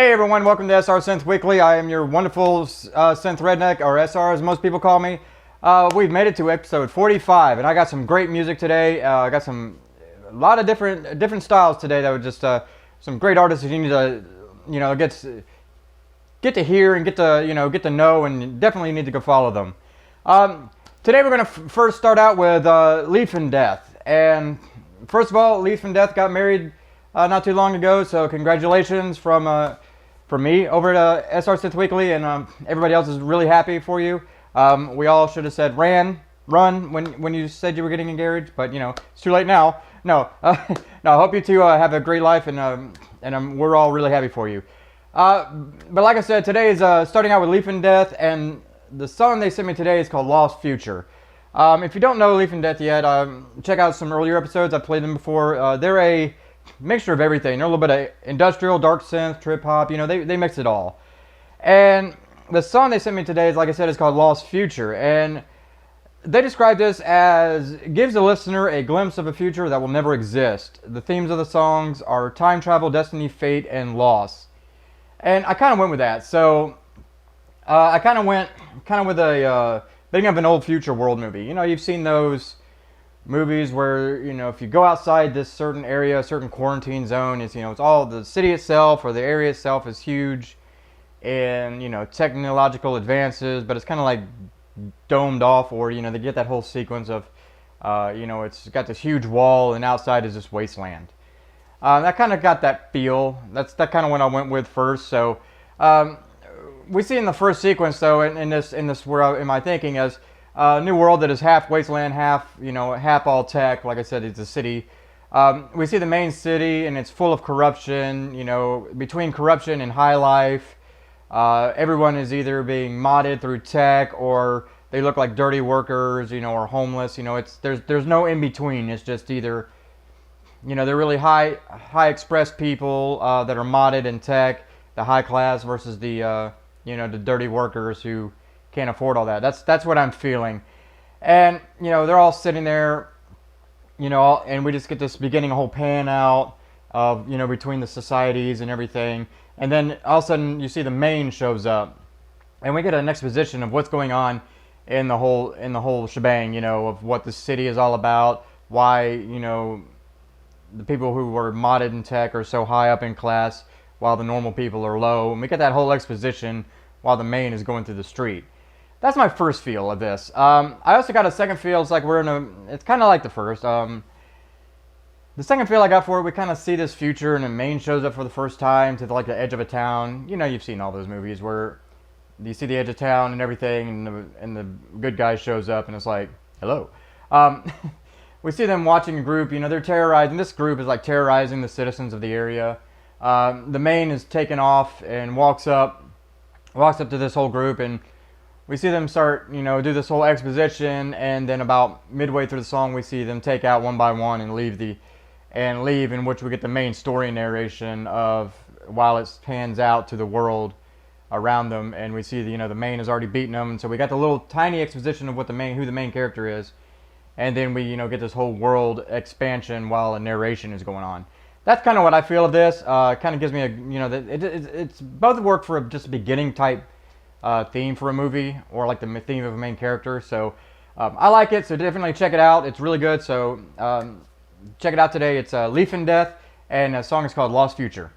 Hey everyone, welcome to SR Synth Weekly. I am your wonderful Synth Redneck, or SR as most people call me. We've made it to episode 45, and I got some great music today. I got a lot of different styles today that were just some great artists that you need to, get to hear and get to know, and definitely need to go follow them. Today we're going to first start out with Leifendeth, and first of all, Leifendeth got married not too long ago, so congratulations from me over at SR Synth Weekly, and everybody else is really happy for you. We all should have said run when you said you were getting engaged, but it's too late now. No, no. I hope you two have a great life, and we're all really happy for you. But like I said, today is starting out with Leifendeth, and the song they sent me today is called Lost Future. If you don't know Leifendeth yet, check out some earlier episodes. I've played them before. They're a mixture of everything. They're a little bit of industrial, dark synth, trip hop. They mix it all. And the song they sent me today is, like I said, is called Lost Future. And they describe this as gives the listener a glimpse of a future that will never exist. The themes of the songs are time travel, destiny, fate, and loss. And I kind of went with that. So I kind of went with a thinking of an old future world movie. You've seen those movies where if you go outside this certain area, a certain quarantine zone, it's all the city itself or the area itself is huge and technological advances, but it's kind of like domed off, or they get that whole sequence of it's got this huge wall and outside is this wasteland. That kind of got that feel. That kind of what I went with first. So we see in the first sequence though, in this where in my thinking is new world that is half wasteland, half all tech. Like I said, it's a city. We see the main city, and it's full of corruption. Between corruption and high life, everyone is either being modded through tech, or they look like dirty workers, or homeless. There's no in between. It's just either, they're really high express people that are modded in tech, the high class, versus the the dirty workers who can't afford all that. That's what I'm feeling. And they're all sitting there, and we just get this beginning whole pan out of between the societies and everything, and then all of a sudden you see the main shows up, and we get an exposition of what's going on in the whole shebang, of what the city is all about, why the people who were modded in tech are so high up in class while the normal people are low, and we get that whole exposition while the main is going through the street. That's my first feel of this. I also got a second feel. It's like it's kind of like the first. The second feel I got for it, we kind of see this future, and the main shows up for the first time to the edge of a town. You've seen all those movies where you see the edge of town and everything, and the good guy shows up, and it's like, hello. We see them watching a group. They're terrorizing. This group is like terrorizing the citizens of the area. The main is taken off and walks up to this whole group, and we see them start, do this whole exposition, and then about midway through the song, we see them take out one by one and leave, in which we get the main story narration of while it pans out to the world around them, and we see the main has already beaten them, and so we got the little tiny exposition of who the main character is, and then we get this whole world expansion while a narration is going on. That's kind of what I feel of this. Kind of gives me it's both work for just a beginning type theme for a movie, or like the theme of a main character. So I like it, so definitely check it out. It's really good, so check it out today. It's Leifendeth, and the song is called Lost Future.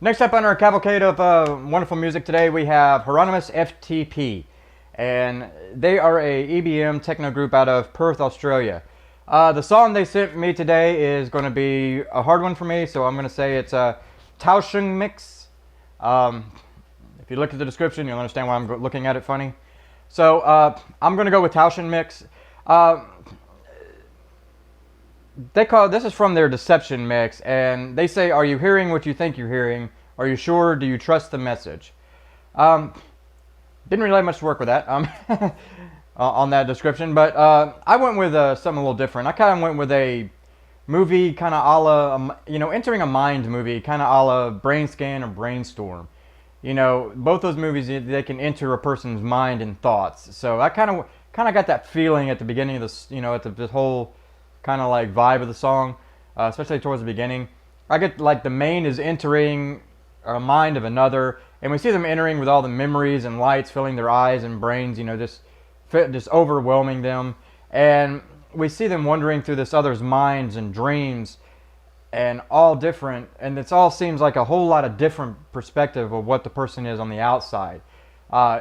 Next up on our cavalcade of wonderful music today, we have Hieronymus FTP. And they are a EBM techno group out of Perth, Australia. The song they sent me today is going to be a hard one for me, so I'm going to say it's a Täuschungsmix. If you look at the description, you'll understand why I'm looking at it funny. So I'm going to go with Täuschungsmix. This is from their Deception mix, and they say, "Are you hearing what you think you're hearing? Are you sure? Do you trust the message?" Didn't really have much to work with that on that description, but I went with something a little different. I kind of went with a movie kind of a la, entering a mind movie, kind of a la Brain Scan or Brainstorm. You know, both those movies, they can enter a person's mind and thoughts. So I kind of got that feeling at the beginning of this, at this whole kind of like vibe of the song, especially towards the beginning. I get like the main is entering a mind of another, and we see them entering with all the memories and lights filling their eyes and brains, just overwhelming them. And we see them wandering through this other's minds and dreams, and all different, and it all seems like a whole lot of different perspective of what the person is on the outside.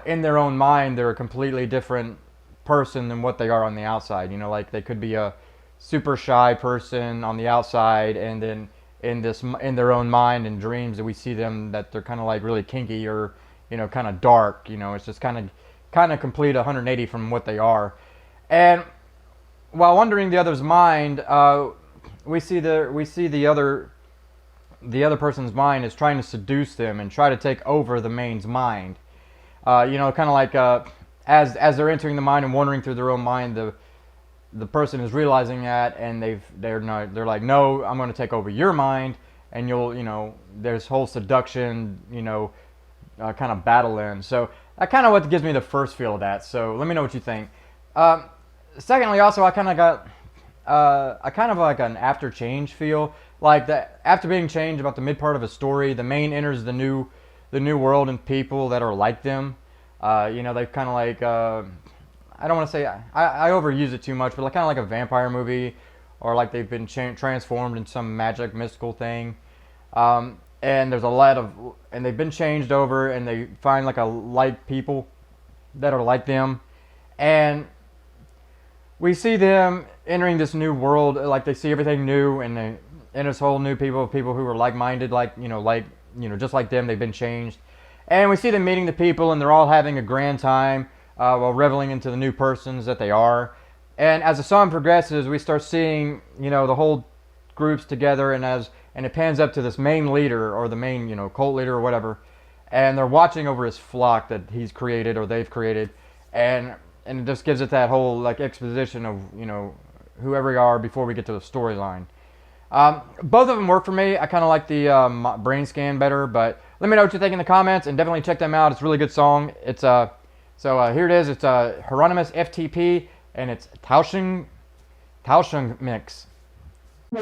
In their own mind, they're a completely different person than what they are on the outside. Like they could be a super shy person on the outside, and then in their own mind and dreams that we see them that they're kind of like really kinky or kind of dark. It's just kind of complete 180 from what they are. And while wandering the other's mind, we see the other the other person's mind is trying to seduce them and try to take over the main's mind. You know, kind of like as they're entering the mind and wandering through their own mind, the person is realizing that, and they're like, no, I'm going to take over your mind, and you know, there's whole seduction, you know, kind of battle in. So that kind of what gives me the first feel of that. So let me know what you think. Secondly, also I kind of got like an after change feel, like that after being changed about the mid part of a story, the main enters the new world and people that are like them. You know, they kind of like I don't want to say I overuse it too much, but like kind of like a vampire movie, or like they've been transformed in some magic mystical thing. And there's a lot of, and they've been changed over, and they find like a like people that are like them, and we see them entering this new world, like they see everything new, and they enter this whole new people who are like-minded, like just like them. They've been changed, and we see them meeting the people, and they're all having a grand time while reveling into the new persons that they are. And as the song progresses, we start seeing, you know, the whole groups together, and it pans up to this main leader, or the main, you know, cult leader or whatever, and they're watching over his flock that he's created or they've created, and it just gives it that whole like exposition of, you know, whoever you are before we get to the storyline. Both of them work for me. I kind of like the brain scan better, but let me know what you think in the comments, and definitely check them out. It's a really good song. It's so here it is. It's Hieronymus FTP, and it's Täuschungsmix. Are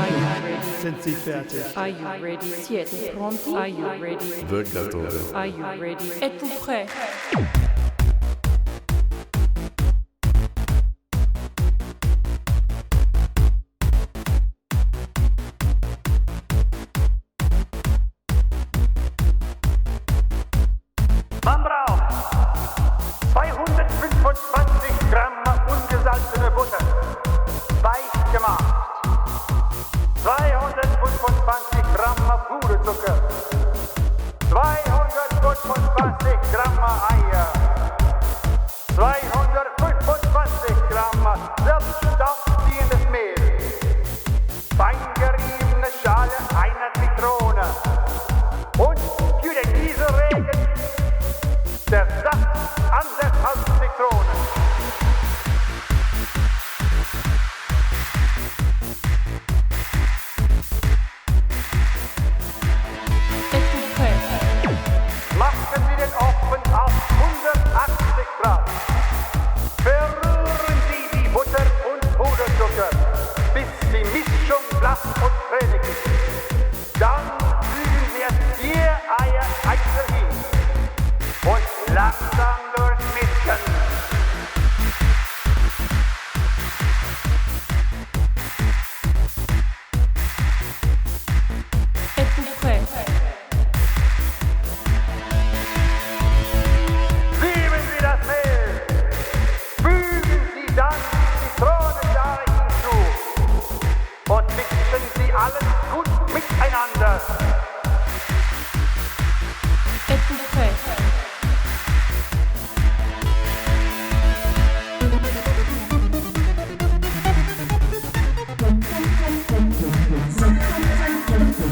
you ready? Sind Sie fertig? Are you ready? Siete pronti? Are you ready? Vögeltore. Are you ready? Êtes-vous prêt? Man braucht 225 Gramm ungesalzene Butter, weich gemacht. 225 Gramm Puderzucker, 225 Gramm Eier, 225 Gramm selbstaufziehendes Mehl, fein geriebene Schale einer Zitrone und für den Nieselregen der Saft an der Halszitrone. Êtes-vous prêt? Machen Sie den Ofen auf 180 Grad. Verrühren Sie die Butter und Puderzucker, bis die Mischung blass und cremig ist. Dann fügen Sie es 4 Eier einzeln hin und langsam durchmischen. Êtes-vous prêt? Sieben Sie das Mehl. Fügen Sie dann die Zitronenschale hinzu und mixen Sie alles gut miteinander. Êtes-vous prêt?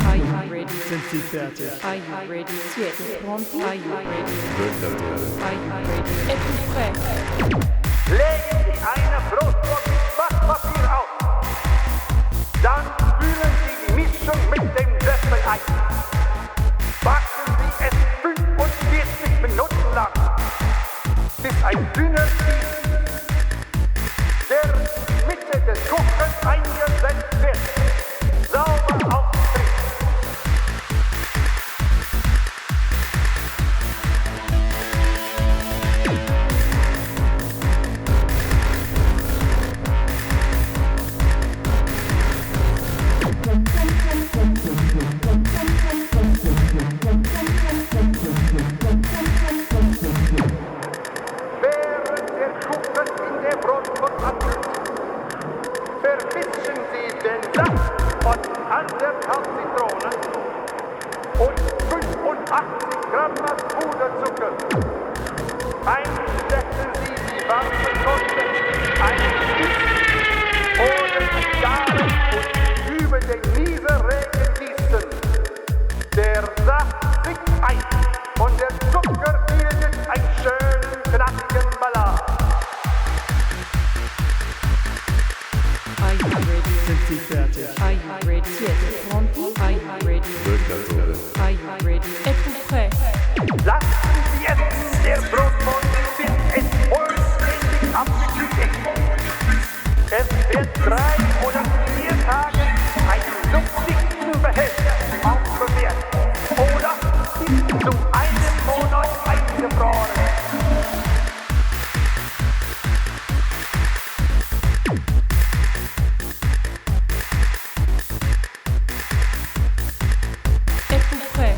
Are you ready? Sind Sie fertig? Are you ready? Siete pronti? Are you ready? Vögeltore. Are you ready? Êtes-vous prêt? Legen Sie eine Brotwurst mit Backpapier auf. Dann spülen Sie die Mischung mit dem Löffel ein. Backen Sie es 45 Minuten lang, bis ein dünner Sieb, der in die Mitte des Kuchens eingesetzt wird, sauber auftritt. Während der Kuchen in der Brotwurst abkühlt, Sind Sie fertig? Are you ready? Siete pronti? Are you ready? Rückwärts. Are you ready? Êtes-vous prêt? Lassen Sie es, der Brotmond sind es vollständig abgekühlt. Es wird 3 oder 4 Tage einen luftdichten Behälter aufbewehrt oder bis zu einem Monat eingefroren. Êtes-vous prêt?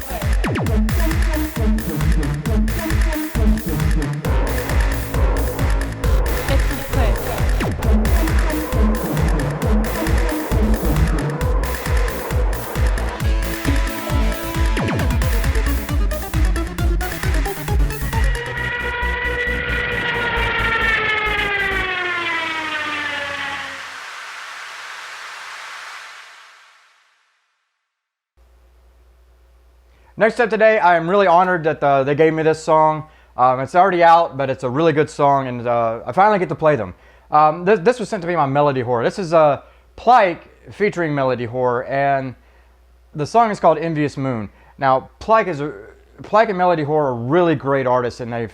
Êtes-vous prêt? Next up today, I am really honored that they gave me this song. It's already out, but it's a really good song, and I finally get to play them. This was sent to me by Melodywhore. This is Plike featuring Melodywhore, and the song is called Envious Moon. Now, Plike and Melodywhore are really great artists, and they're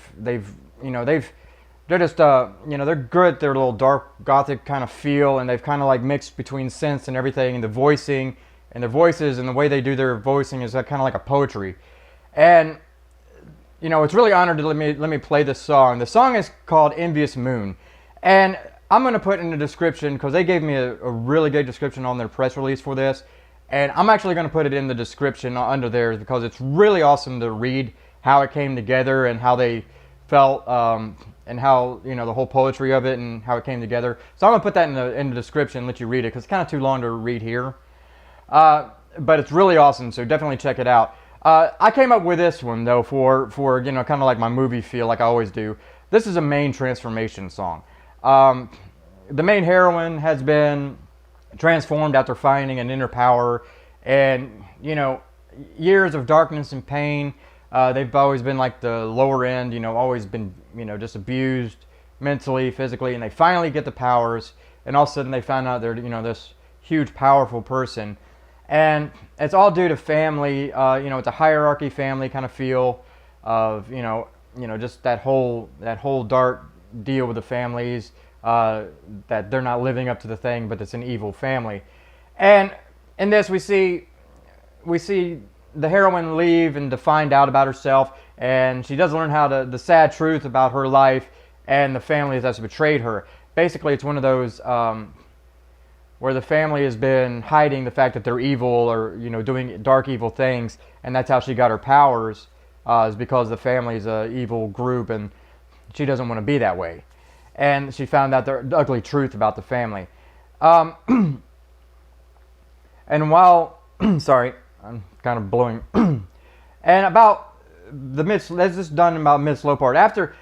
just they're good at their little dark gothic kind of feel, and they've kind of like mixed between synths and everything, and the voicing and their voices and the way they do their voicing is kind of like a poetry. And it's really honored to let me play this song. The song is called Envious Moon, and I'm going to put in the description, because they gave me a really good description on their press release for this, and I'm actually going to put it in the description under there, because it's really awesome to read how it came together and how they felt, and how the whole poetry of it and how it came together. So I'm going to put that in the description and let you read it, because it's kind of too long to read here. But it's really awesome, so definitely check it out. I came up with this one though for kind of like my movie feel, like I always do. This is a main transformation song. The main heroine has been transformed after finding an inner power, and years of darkness and pain. They've always been like the lower end, always been just abused mentally, physically, and they finally get the powers, and all of a sudden they find out they're this huge, powerful person. And it's all due to family. It's a hierarchy family kind of feel of just that whole dark deal with the families, that they're not living up to the thing, but it's an evil family. And in this we see the heroine leave and to find out about herself, and she does learn the sad truth about her life and the family that's betrayed her. Basically, it's one of those where the family has been hiding the fact that they're evil, or doing dark evil things, and that's how she got her powers, is because the family's a evil group and she doesn't want to be that way. And she found out the ugly truth about the family. And while sorry, I'm kind of blowing. And about that's just done about mid-slow part. After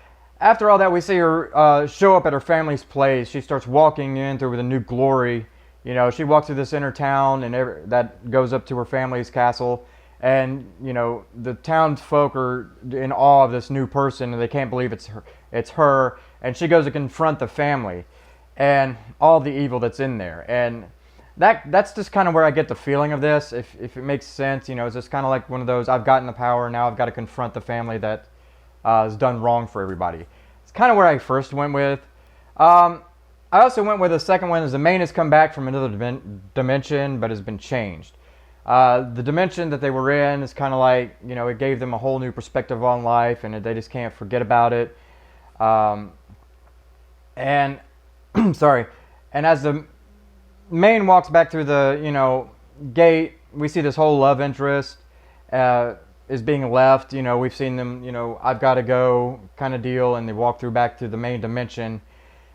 all that, we see her show up at her family's place. She starts walking in through with a new glory. She walks through this inner town, and that goes up to her family's castle. And the townsfolk are in awe of this new person, and they can't believe it's her. And she goes to confront the family and all the evil that's in there. And that's just kind of where I get the feeling of this, if it makes sense. It's just kind of like one of those, I've gotten the power, now I've got to confront the family that has done wrong for everybody. It's kind of where I first went with. I also went with the second one, as the main has come back from another dimension, but has been changed. The dimension that they were in is kind of like, it gave them a whole new perspective on life, and they just can't forget about it. And sorry, and as the main walks back through the gate, we see this whole love interest is being left. We've seen them, I've got to go kind of deal, and they walk back through the main dimension.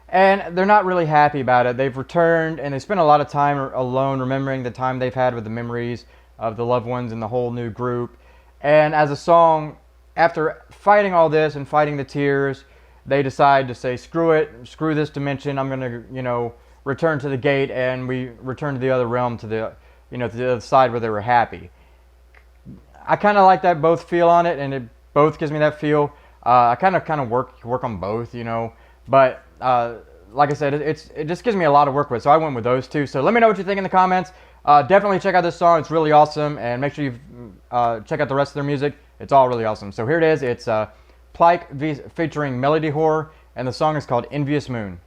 And they're not really happy about it. They've returned, and they spent a lot of time alone, remembering the time they've had with the memories of the loved ones and the whole new group. And as a song, after fighting all this and fighting the tears, they decide to say, screw it, screw this dimension. I'm going to, return to the gate, and we return to the other realm, to the, to the other side where they were happy. I kind of like that both feel on it, and it both gives me that feel. I kind of work on both, but like I said, it just gives me a lot to work with. So I went with those two. So let me know what you think in the comments. Definitely check out this song. It's really awesome. And make sure you check out the rest of their music. It's all really awesome. So here it is. It's Plike featuring Melodywhore. And the song is called Envious Moon.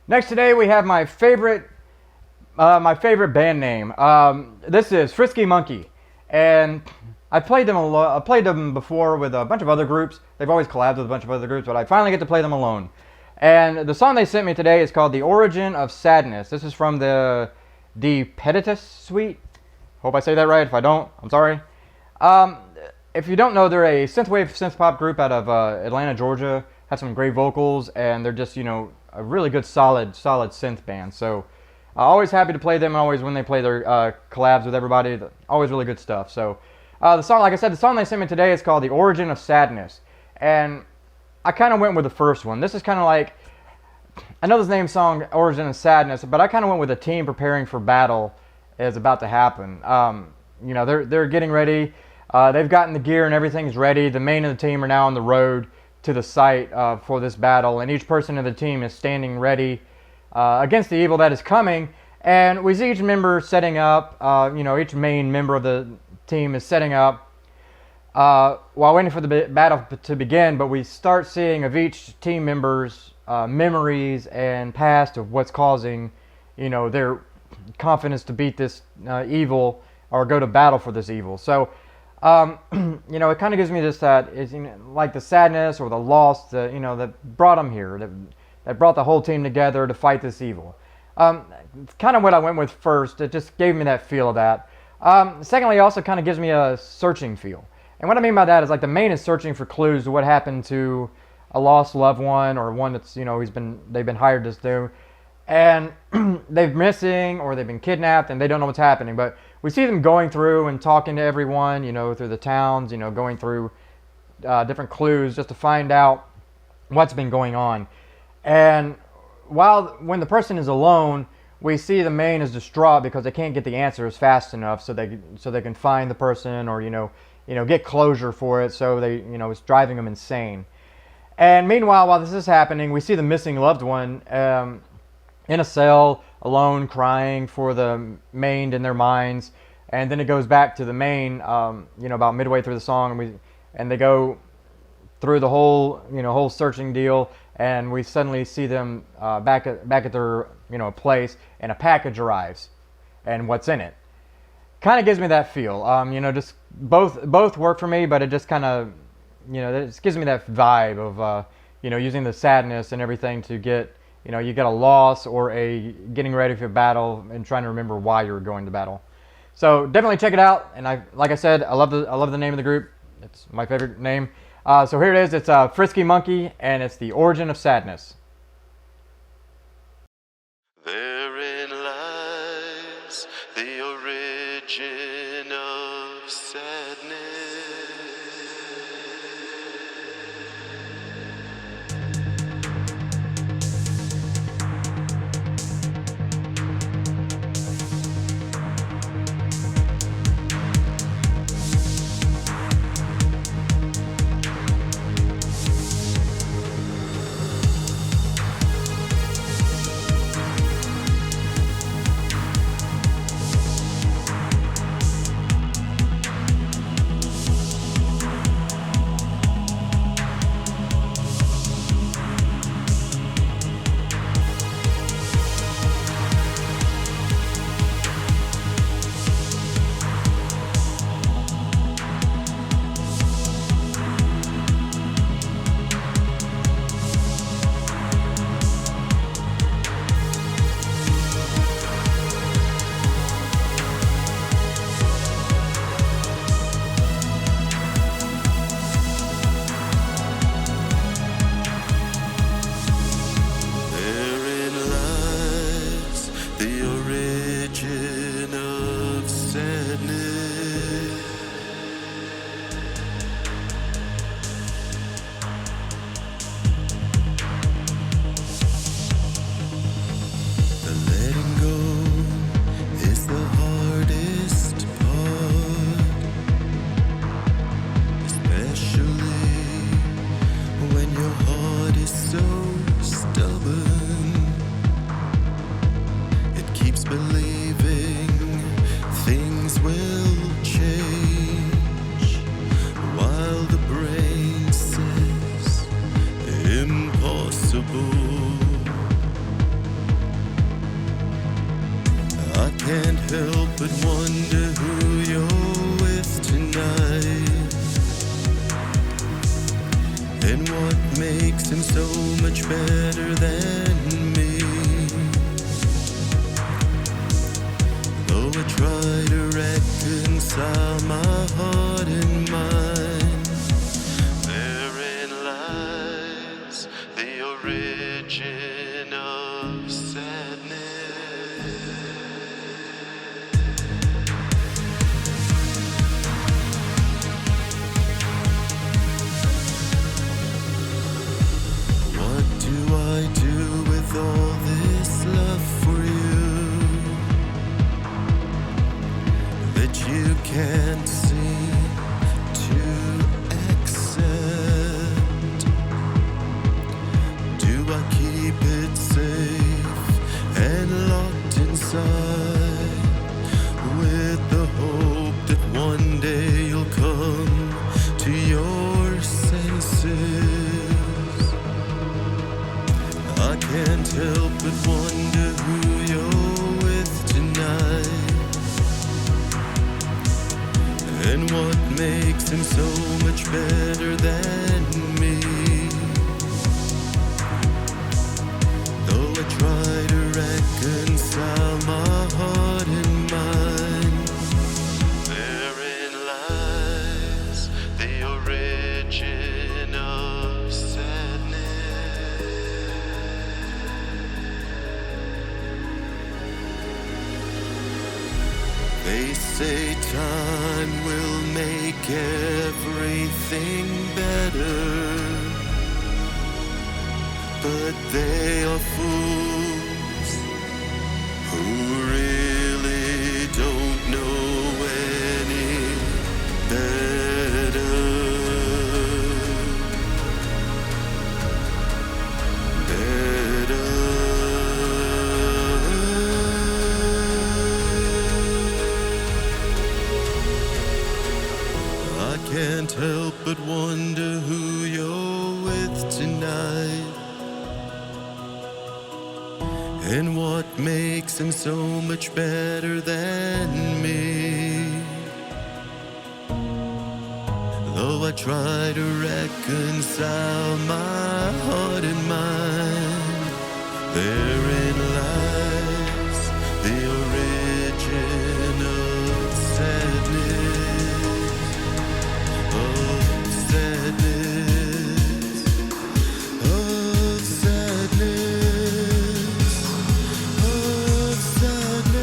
Next today we have my favorite band name. This is Frisky Monkey, and I played them I played them before with a bunch of other groups. They've always collabed with a bunch of other groups, but I finally get to play them alone. And the song they sent me today is called "The Origin of Sadness." This is from the DiPettius suite. Hope I say that right. If I don't, I'm sorry. If you don't know, they're a synthwave synthpop group out of Atlanta, Georgia. Have some great vocals, and they're just, you know, a really good solid synth band. So always happy to play them. Always when they play their collabs with everybody, always really good stuff. So the song, like I said, the song they sent me today is called "The Origin of Sadness," and I kind of went with the first one. This is kind of like, I know this name song "Origin of Sadness," but I kind of went with a team preparing for battle is about to happen. You know, they're getting ready. They've gotten the gear and everything's ready. The main of the team are now on the road to the site for this battle, and each person of the team is standing ready against the evil that is coming. And we see each member setting up. You know, each main member of the team is setting up while waiting for the battle to begin. But we start seeing of each team member's memories and past of what's causing, you know, their confidence to beat this evil or go to battle for this evil. So you know, it kind of gives me this it's, you know, like the sadness or the loss that, you know, that brought them here, that brought the whole team together to fight this evil. It's kind of what I went with first. It just gave me that feel of that. Secondly, it also kind of gives me a searching feel. And what I mean by that is, like, the main is searching for clues to what happened to a lost loved one, or one that's, you know, they've been hired to do, and they've missing or they've been kidnapped and they don't know what's happening. But we see them going through and talking to everyone, you know, through the towns, you know, going through different clues just to find out what's been going on. And when the person is alone, we see the main is distraught because they can't get the answers fast enough so they can find the person, or you know get closure for it. So it's driving them insane. And meanwhile, while this is happening, we see the missing loved one in a cell, alone, crying for the main in their minds. And then it goes back to the main, about midway through the song, and they go through the whole searching deal, and we suddenly see them back at their place, and a package arrives, and what's in it kind of gives me that feel. Just both work for me, but it just kind of it just gives me that vibe of using the sadness and everything to get you get a loss or a getting ready for battle and trying to remember why you're going to battle. So definitely check it out. And like I said, I love the name of the group. It's my favorite name. So here it is. It's Frisky Monkey, and it's The Origin of Sadness. Therein lies the origin of sadness. can't help but wonder who you're with tonight, and what makes him so much better than me. Though I try to reconcile my heart and mind, therein lies the origin of sadness. What do I do with all this love for you that you can't seem to accept? Do I keep it safe and locked inside with the hope that one day you'll come to your senses? I can't help but wonder who you're with tonight, and what makes him so much better than me. Though I try to reconcile my heart and mind, therein lies the origin of sadness. They say time will make everything better, but they are fools who really don't know any better. I can't help but wonder who you're with tonight, and what makes him so much better than me. Though I try to reconcile my heart and mind, therein lies the origin of sadness. Of sadness, of sadness, of sadness.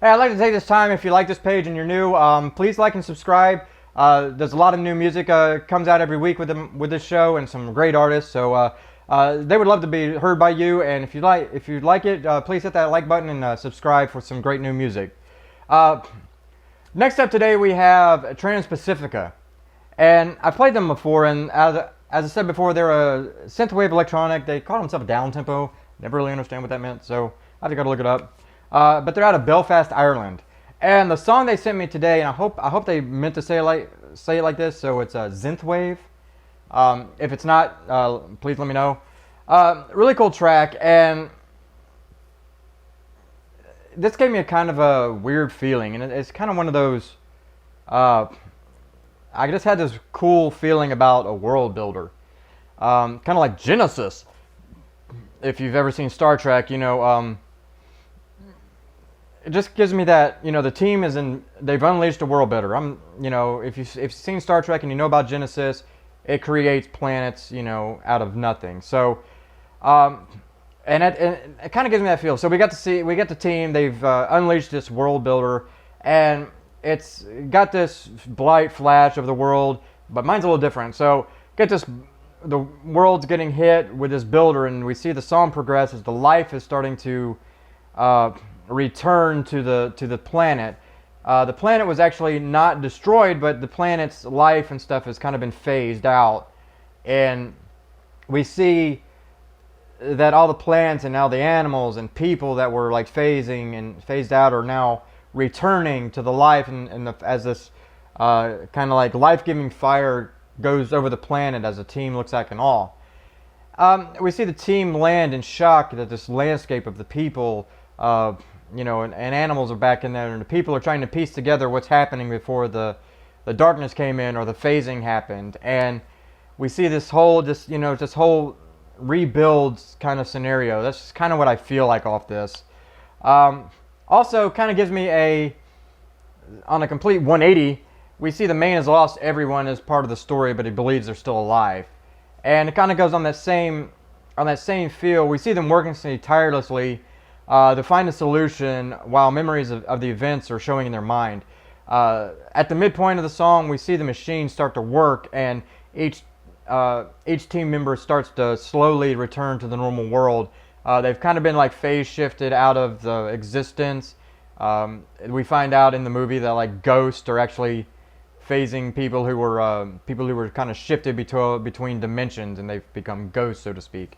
Hey, I'd like to take this time, if you like this page and you're new, please like and subscribe. There's a lot of new music comes out every week with this show, and some great artists. So they would love to be heard by you. And if you like it, please hit that like button and subscribe for some great new music. Next up today we have Transpacifica, and I played them before. And as I said before, they're a synthwave electronic. They call themselves down tempo. Never really understand what that meant, so I think I gotta look it up. But they're out of Belfast, Ireland. And the song they sent me today, and I hope they meant to say it like this, so it's Xynthwave. If it's not, please let me know. Really cool track, and this gave me a kind of a weird feeling, and it's kind of one of those, I I just had this cool feeling about a world builder, kind of like Genesis. If you've ever seen Star Trek, it just gives me that, the team they've unleashed a world builder. If you've seen Star Trek and you know about Genesis, it creates planets, out of nothing. So, and it kind of gives me that feel. So we got the team. They've unleashed this world builder, and it's got this blight flash of the world, but mine's a little different. So the world's getting hit with this builder, and we see the song progress as the life is starting to return to the planet. The planet was actually not destroyed, but the planet's life and stuff has kind of been phased out, and we see that all the plants and now the animals and people that were like phased out are now returning to the life, as this kind of like life-giving fire goes over the planet as the team looks like in awe. We see the team land in shock that this landscape of the people, and animals are back in there, and the people are trying to piece together what's happening before the darkness came in or the phasing happened, and we see this whole rebuilds kind of scenario. That's just kind of what I feel like off this. Also, kind of gives me on a complete 180. We see the main has lost everyone as part of the story, but he believes they're still alive, and it kind of goes on that same feel. We see them working tirelessly to find a solution while memories of the events are showing in their mind. At the midpoint of the song, we see the machine start to work, and each team member starts to slowly return to the normal world. They've kind of been like phase shifted out of the existence. We find out in the movie that like ghosts are actually phasing people who were kind of shifted between dimensions, and they've become ghosts, so to speak.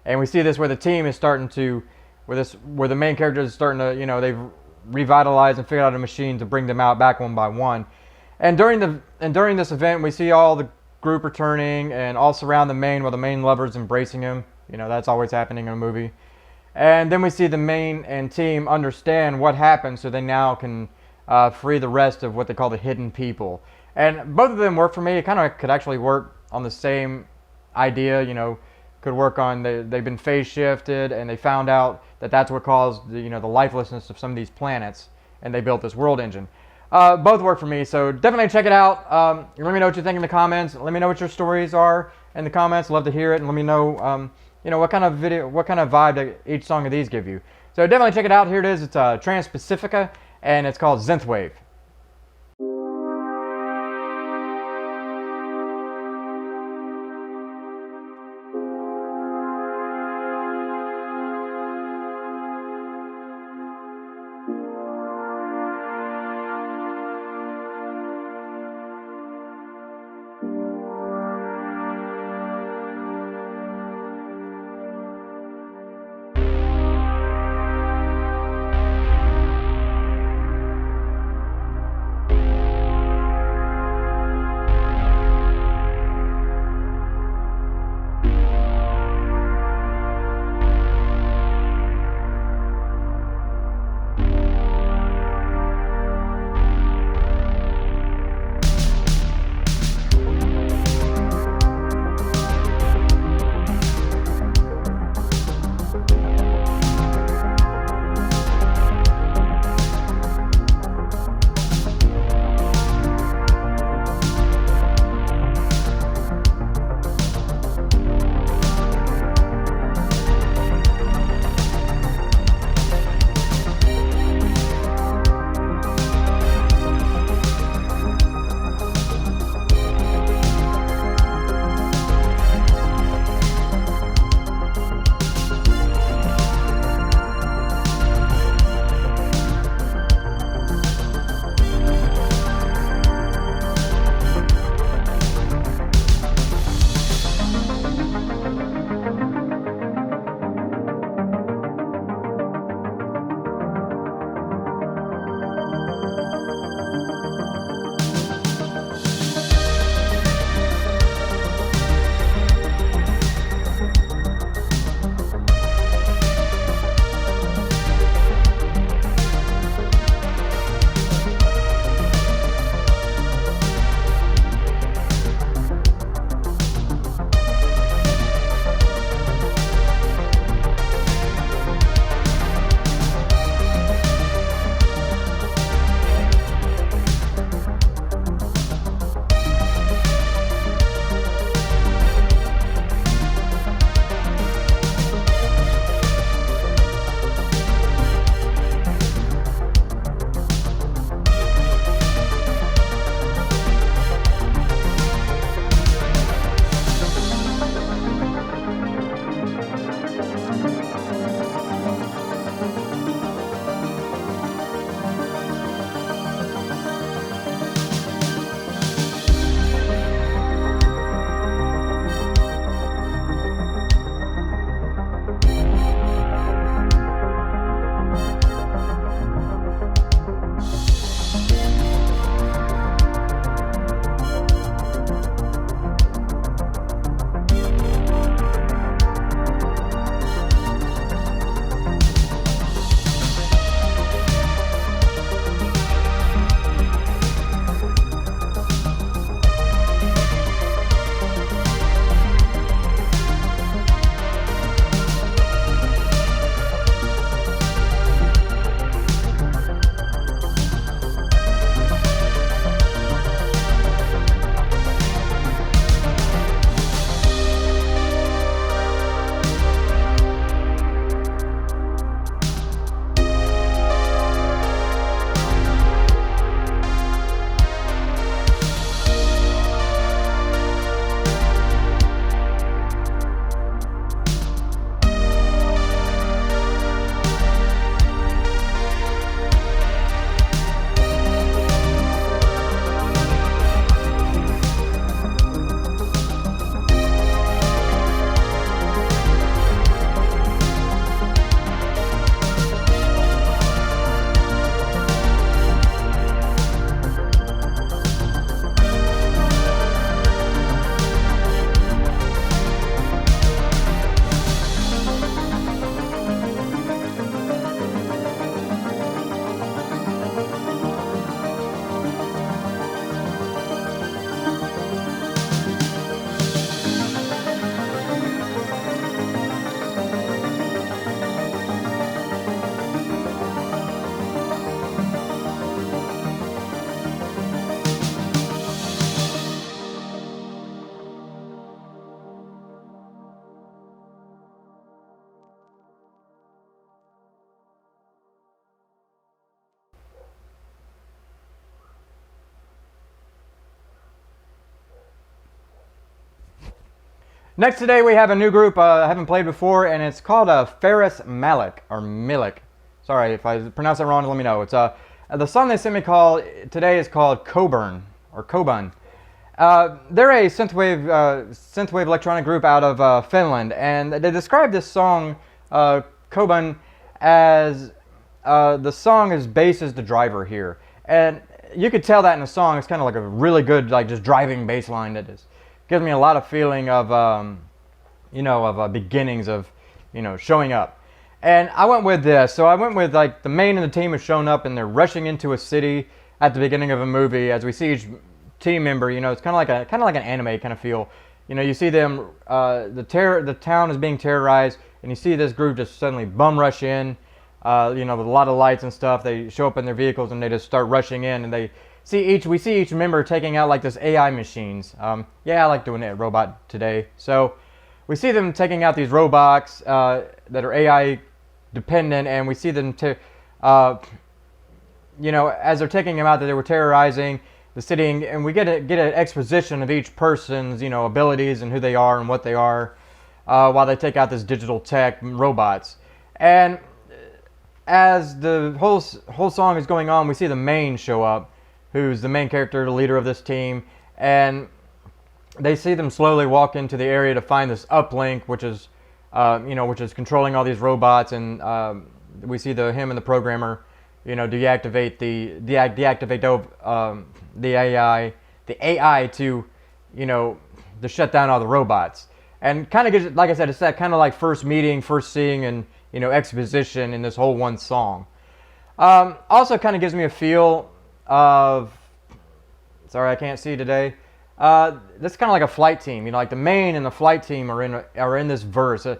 And we see this where the team is starting to, where the main character is starting to, they've revitalized and figured out a machine to bring them out back one by one. And during this event, we see all the group returning and all surround the main while the main lover is embracing him. That's always happening in a movie. And then we see the main and team understand what happened, so they now can free the rest of what they call the hidden people. And both of them work for me. It kind of could actually work on the same idea, could work on they've been phase shifted, and they found out that that's what caused the lifelessness of some of these planets, and they built this world engine. Both work for me, so definitely check it out. Let me know what you think in the comments. Let me know what your stories are in the comments. Love to hear it, and let me know, what kind of vibe that each song of these give you. So definitely check it out. Here it is. It's Transpacifica, and it's called Xynthwave. Next today we have a new group I haven't played before, and it's called Ferus Melek or Melek. Sorry if I pronounce it wrong. Let me know. It's the song they sent me today is called Kobun or Kobun. They're a synthwave electronic group out of Finland, and they describe this song Kobun as the song is bass is the driver here, and you could tell that in the song. It's kind of like a really good like just driving bass line that is. Gives me a lot of feeling of, beginnings of, showing up. And I went with this. So I went with like the main and the team have shown up and they're rushing into a city at the beginning of a movie. As we see each team member, it's kind of like an anime kind of feel. You see them, the town is being terrorized, and you see this group just suddenly bum rush in, with a lot of lights and stuff. They show up in their vehicles and they just start rushing in, and we see each member taking out like this AI machines. I like doing it at Robot today. So we see them taking out these robots that are AI dependent, and we see them as they're taking them out, that they were terrorizing the city, and we get an exposition of each person's abilities and who they are and what they are, while they take out this digital tech robots. And as the whole song is going on, we see the main show up, who's the main character, the leader of this team, and they see them slowly walk into the area to find this uplink, which is controlling all these robots, and we see him and the programmer, deactivate the AI to, to shut down all the robots, and kind of gives, like I said, it's that kind of like first meeting, first seeing, and exposition in this whole one song. Also, kind of gives me a feel of, sorry I can't see today, this is kind of like a flight team, like the main and the flight team are in this verse. In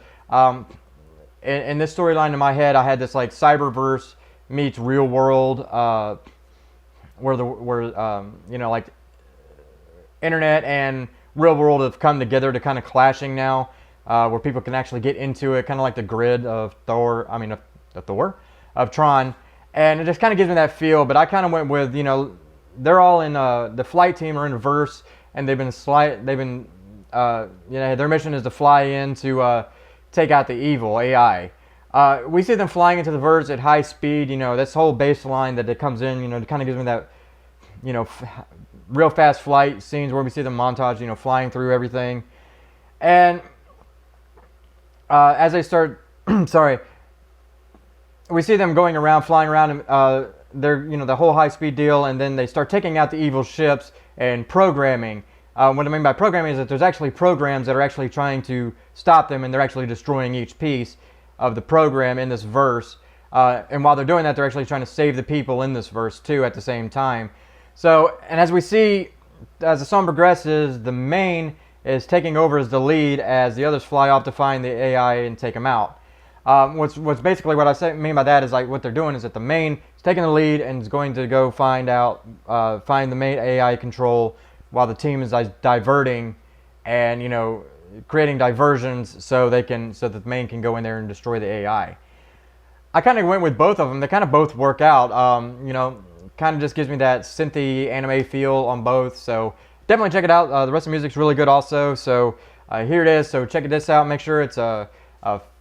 this storyline in my head, I had this like cyberverse meets real world, where like internet and real world have come together to kind of clashing now, where people can actually get into it, kind of like the grid of of Tron. And it just kind of gives me that feel, but I kind of went with, they're all in, the flight team are in verse, and their mission is to fly in to take out the evil AI. We see them flying into the verse at high speed, this whole bass line that it comes in, it kind of gives me that, real fast flight scenes where we see the montage, flying through everything. And as they start, sorry, we see them going around, flying around, and they're, the whole high-speed deal, and then they start taking out the evil ships and programming. What I mean by programming is that there's actually programs that are actually trying to stop them, and they're actually destroying each piece of the program in this verse. And while they're doing that, they're actually trying to save the people in this verse, too, at the same time. So, and as we see, as the song progresses, the main is taking over as the lead as the others fly off to find the AI and take them out. What's basically what I mean by that is like what they're doing is that the main is taking the lead and is going to go find the main AI control, while the team is diverting and creating diversions so that the main can go in there and destroy the AI. I kind of went with both of them. They kind of both work out. Kind of just gives me that synthy anime feel on both. So definitely check it out. The rest of the music's really good also. So here it is. So check this out. Make sure it's a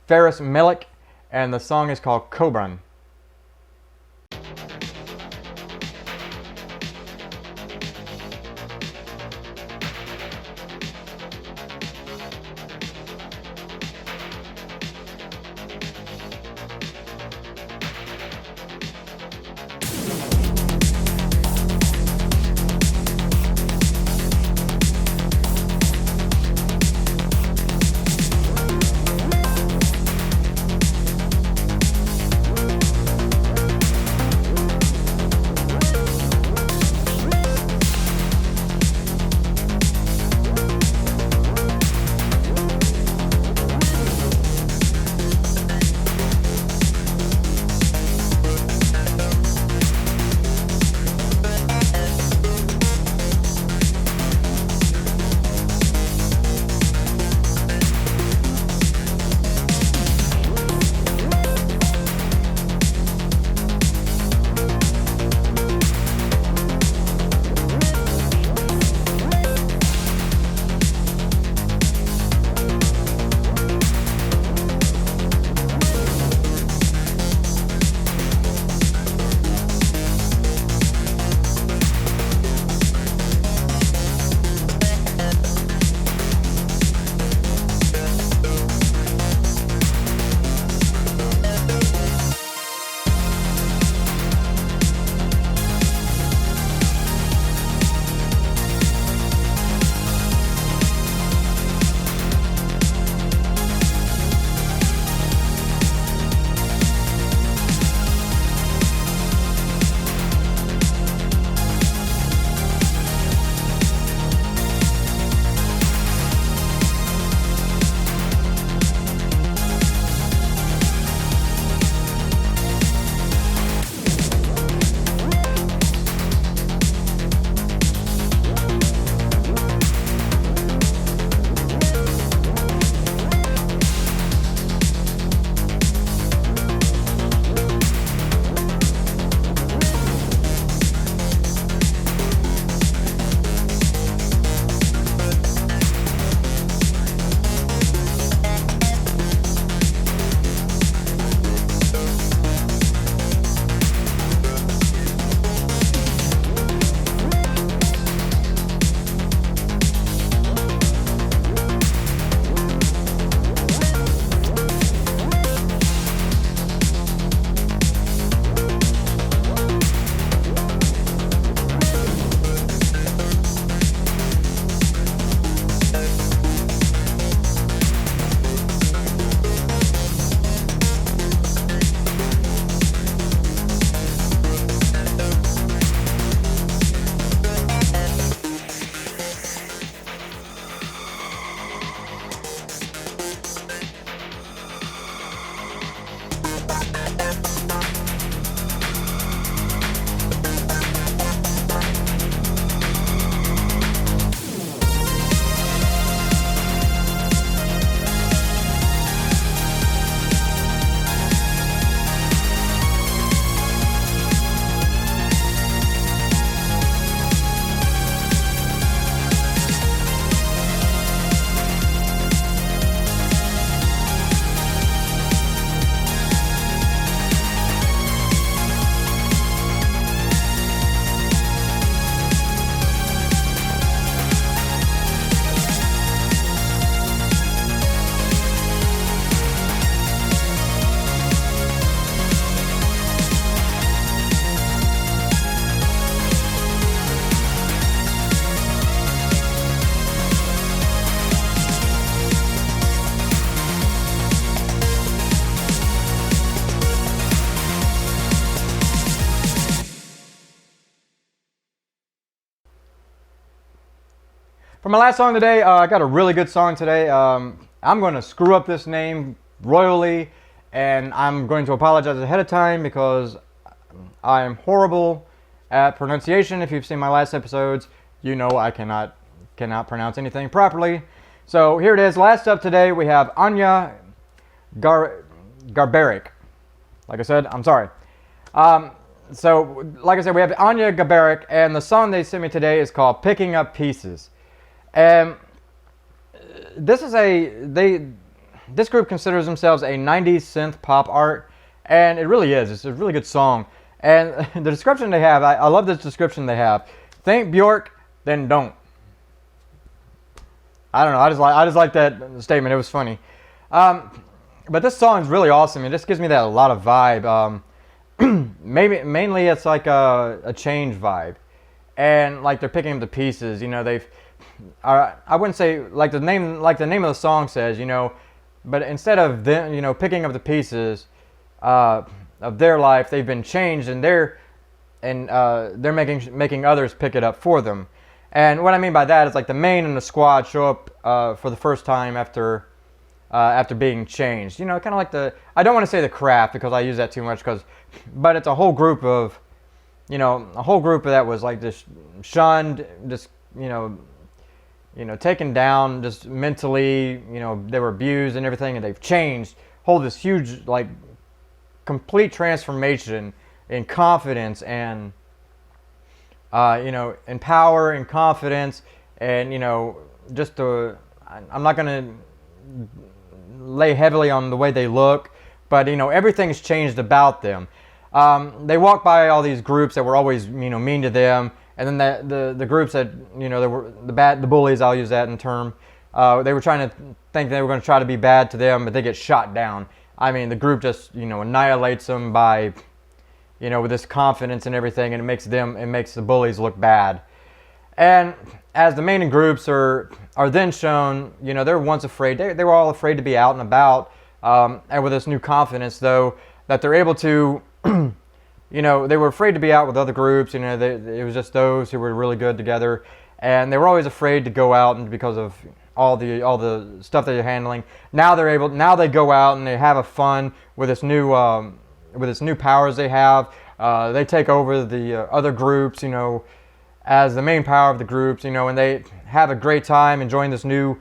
Ferus Melek, and the song is called Kobun. For my last song today, I got a really good song today. I'm going to screw up this name royally, and I'm going to apologize ahead of time because I am horrible at pronunciation. If you've seen my last episodes, you know I cannot pronounce anything properly. So here it is. Last up today, we have Anja Garbarek. Like I said, I'm sorry. So, like I said, we have Anja Garbarek, and the song they sent me today is called "Picking Up Pieces." And this group considers themselves a 90s synth pop art, and it really is. It's a really good song. And the description they have, I love this description they have. Think Bjork, then don't. I don't know. I just like that statement. It was funny. But this song is really awesome. It just gives me that a lot of vibe. Mainly it's like a change vibe, and like they're picking up the pieces. You know, I wouldn't say like the name of the song says. You know, but instead of them, you know, picking up the pieces of their life, they've been changed, and they're making others pick it up for them. And what I mean by that is like the main and the squad show up for the first time after being changed. You know, kind of like I don't want to say the craft because I use that too much, but it's a whole group of, you know, that was like just shunned, just, you know, taken down just mentally, you know, they were abused and everything, and they've changed, hold this huge, like, complete transformation in confidence and, you know, in power and confidence, and, you know, just I'm not going to lay heavily on the way they look, but, you know, everything's changed about them. They walk by all these groups that were always, you know, mean to them, and then the groups that, you know, they were the bullies, I'll use that in term. They were trying to think they were going to try to be bad to them, but they get shot down. I mean, the group just, you know, annihilates them by, you know, with this confidence and everything, and it makes the bullies look bad. And as the main groups are then shown, you know, they were once afraid. They were all afraid to be out and about. And with this new confidence, though, that they're able to, you know, they were afraid to be out with other groups. You know, it was just those who were really good together, and they were always afraid to go out, and because of all the stuff that they're handling. Now they go out and they have a fun with this new powers they have. They take over the other groups, you know, as the main power of the groups, you know, and they have a great time enjoying this new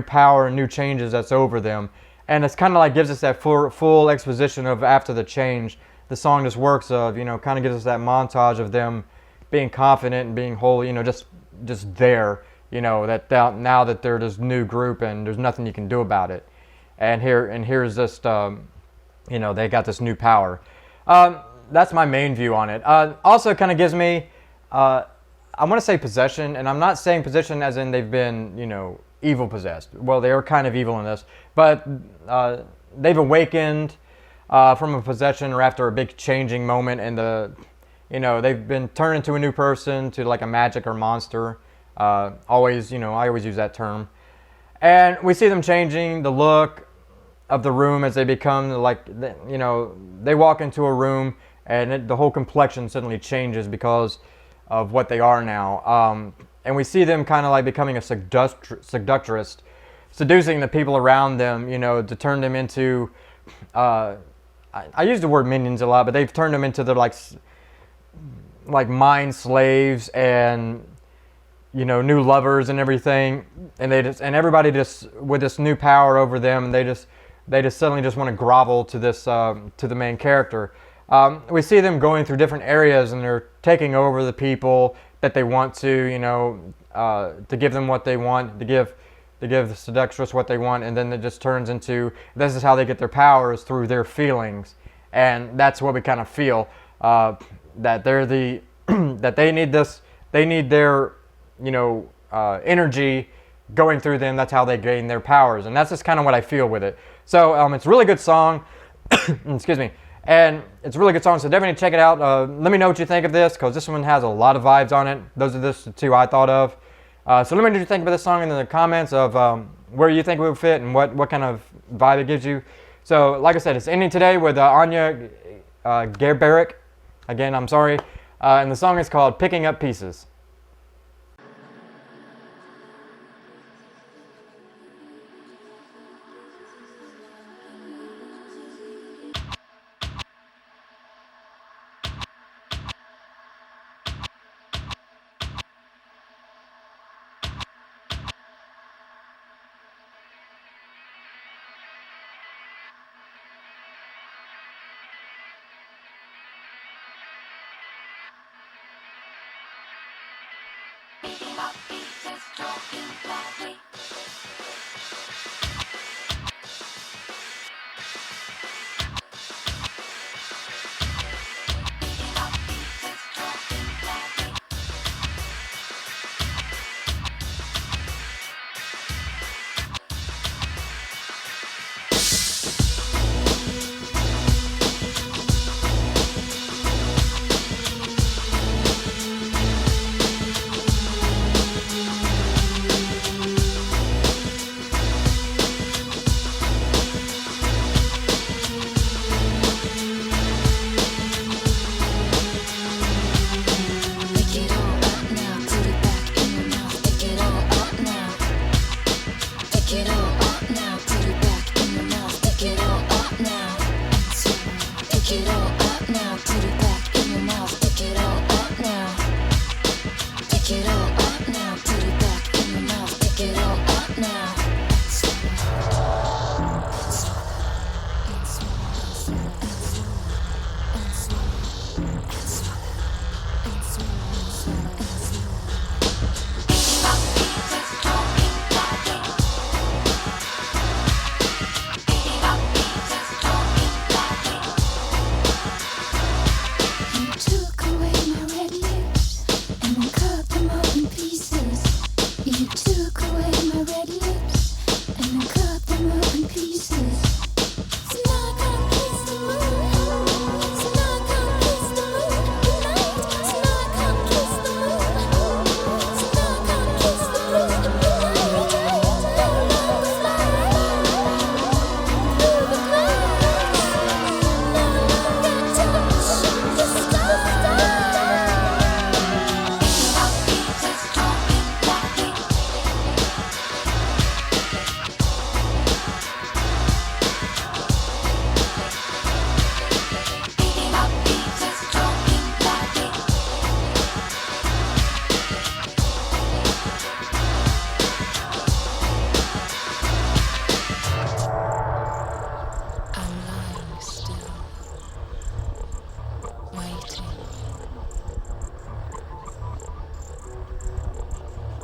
power and new changes that's over them. And it's kind of like gives us that full exposition of after the change. The song just works of, you know, kind of gives us that montage of them being confident and being whole, you know, just there, you know, that now that they're this new group and there's nothing you can do about it. And here's just, you know, they got this new power. That's my main view on it. Also kind of gives me, I want to say possession, and I'm not saying possession as in they've been, you know, evil possessed. Well, they are kind of evil in this, but they've awakened from a possession or after a big changing moment, and you know, they've been turned into a new person, to like a magic or monster. Always, you know, I always use that term. And we see them changing the look of the room as they become like, you know, they walk into a room and the whole complexion suddenly changes because of what they are now. And we see them kind of like becoming a seductress, seducing the people around them, you know, to turn them into, I use the word minions a lot, but they've turned them into their like mind slaves and, you know, new lovers and everything. And everybody just with this new power over them, they just suddenly just want to grovel to this, to the main character. We see them going through different areas, and they're taking over the people that they want to, you know, to give them what they want, to give the seductress what they want, and then it just turns into, this is how they get their powers, through their feelings. And that's what we kind of feel, that they're that they need their, you know, energy going through them. That's how they gain their powers, and that's just kind of what I feel with it. So it's a really good song. Excuse me. And it's a really good song, so definitely check it out. Let me know what you think of this, because this one has a lot of vibes on it. Those are the two I thought of. So let me know what you think about this song in the comments of where you think it would fit and what kind of vibe it gives you. So like I said, it's ending today with Anja Garbarek. Again, I'm sorry. And the song is called Picking Up Pieces.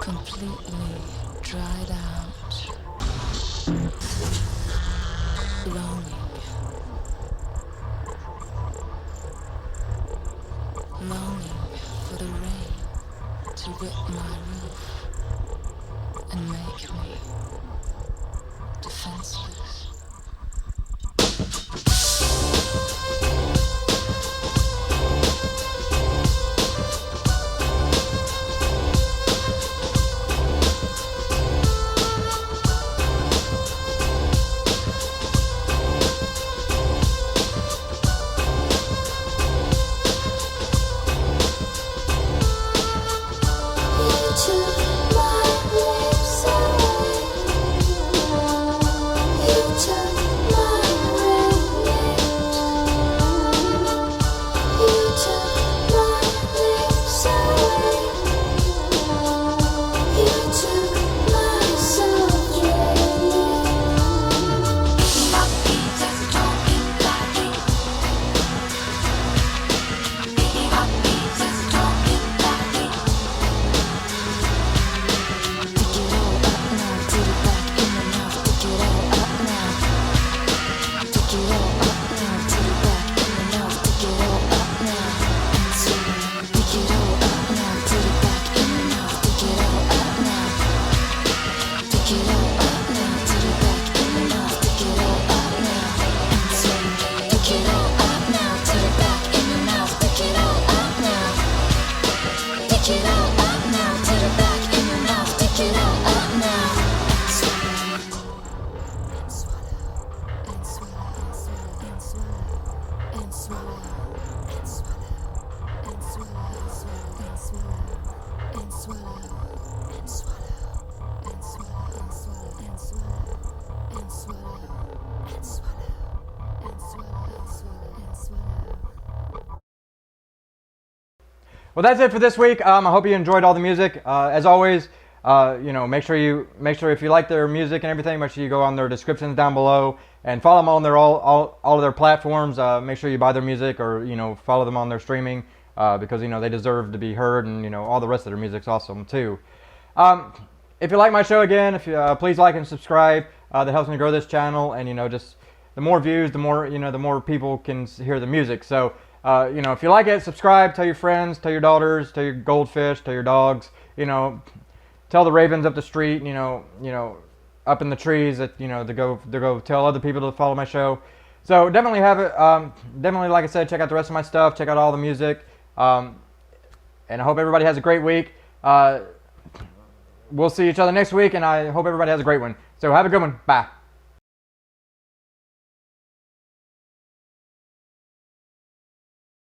completely dried out, longing for the rain to whip my roof and make me defenseless. Well, that's it for this week. I hope you enjoyed all the music. As always, make sure if you like their music and everything, make sure you go on their descriptions down below and follow them on their all of their platforms. Make sure you buy their music or follow them on their streaming because they deserve to be heard, and all the rest of their music's awesome too. If you like my show, again, if you please like and subscribe. That helps me grow this channel, and just the more views, the more the more people can hear the music. So if you like it, subscribe. Tell your friends, tell your daughters, tell your goldfish, tell your dogs. Tell the ravens up the street. Up in the trees that to go tell other people to follow my show. So definitely have it. Definitely, like I said, check out the rest of my stuff. Check out all the music. And I hope everybody has a great week. We'll see each other next week, and I hope everybody has a great one. So have a good one. Bye.